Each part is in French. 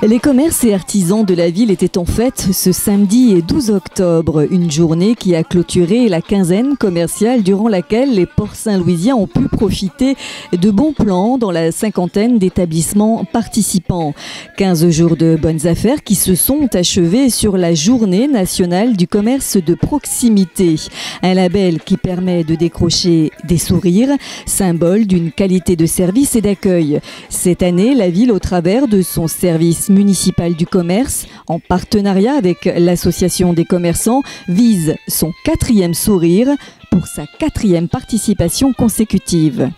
Les commerces et artisans de la ville étaient en fête ce samedi et 12 octobre, une journée qui a clôturé la quinzaine commerciale durant laquelle les Port-Saint-Louisiens ont pu profiter de bons plans dans la cinquantaine d'établissements participants. 15 jours de bonnes affaires qui se sont achevés sur la Journée nationale du commerce de proximité. Un label qui permet de décrocher des sourires, symbole d'une qualité de service et d'accueil. Cette année, la ville, au travers de son service municipal du commerce, en partenariat avec l'association des commerçants, vise son 4e sourire pour sa 4e participation consécutive.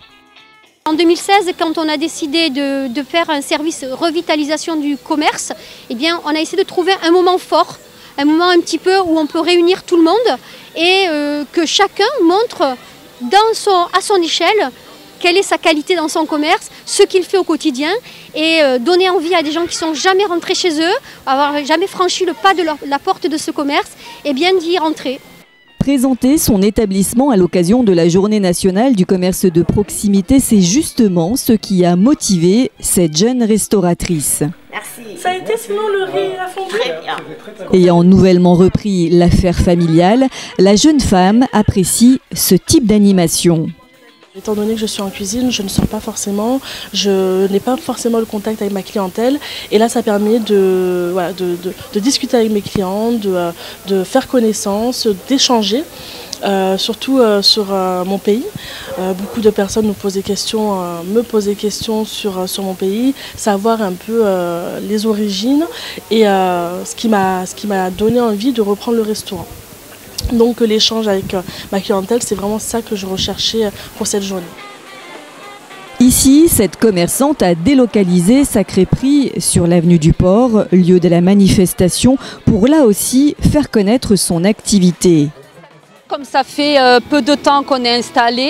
En 2016, quand on a décidé de faire un service revitalisation du commerce, eh bien, on a essayé de trouver un moment fort, un moment un petit peu où on peut réunir tout le monde et que chacun montre à son échelle quelle est sa qualité dans son commerce, ce qu'il fait au quotidien et donner envie à des gens qui ne sont jamais rentrés chez eux, avoir jamais franchi le pas de la porte de ce commerce, et bien d'y rentrer. Présenter son établissement à l'occasion de la Journée nationale du commerce de proximité, c'est justement ce qui a motivé cette jeune restauratrice. Merci. Ça a été sinon le riz à fond. Très bien. Ayant nouvellement repris l'affaire familiale, la jeune femme apprécie ce type d'animation. Étant donné que je suis en cuisine, je ne sors pas forcément, je n'ai pas forcément le contact avec ma clientèle. Et là, ça permet de discuter avec mes clients, de faire connaissance, d'échanger, surtout sur mon pays. Beaucoup de personnes nous posent des questions, me posent des questions sur mon pays, savoir un peu les origines et ce qui m'a donné envie de reprendre le restaurant. Donc l'échange avec ma clientèle, c'est vraiment ça que je recherchais pour cette journée. Ici, cette commerçante a délocalisé sa crêperie sur l'avenue du Port, lieu de la manifestation, pour là aussi faire connaître son activité. Comme ça fait peu de temps qu'on est installé,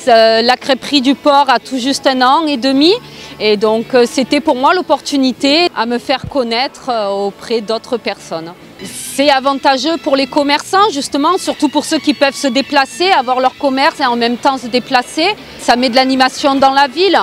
la crêperie du Port a tout juste 1 an et demi. Et donc c'était pour moi l'opportunité à me faire connaître auprès d'autres personnes. C'est avantageux pour les commerçants justement, surtout pour ceux qui peuvent se déplacer, avoir leur commerce et en même temps se déplacer. Ça met de l'animation dans la ville.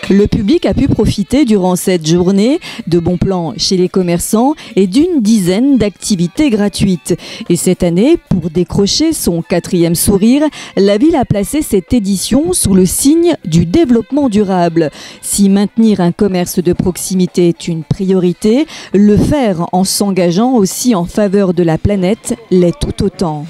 Le public a pu profiter durant cette journée de bons plans chez les commerçants et d'une dizaine d'activités gratuites. Et cette année, pour décrocher son 4e sourire, la ville a placé cette édition sous le signe du développement durable. Si maintenir un commerce de proximité est une priorité, le faire en s'engageant aussi en faveur de la planète l'est tout autant.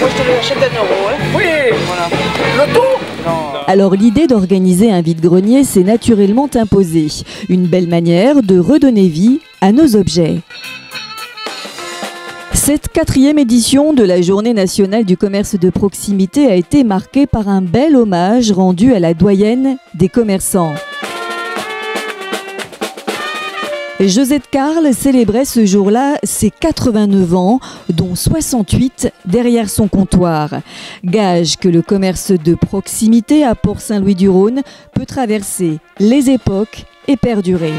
Moi, je te l'achète 1 euro, hein. Oui, voilà. Le tout? Non. Alors l'idée d'organiser un vide-grenier s'est naturellement imposée. Une belle manière de redonner vie à nos objets. Cette 4e édition de la Journée nationale du commerce de proximité a été marquée par un bel hommage rendu à la doyenne des commerçants. Josette Carle célébrait ce jour-là ses 89 ans, dont 68 derrière son comptoir. Gage que le commerce de proximité à Port-Saint-Louis-du-Rhône peut traverser les époques et perdurer.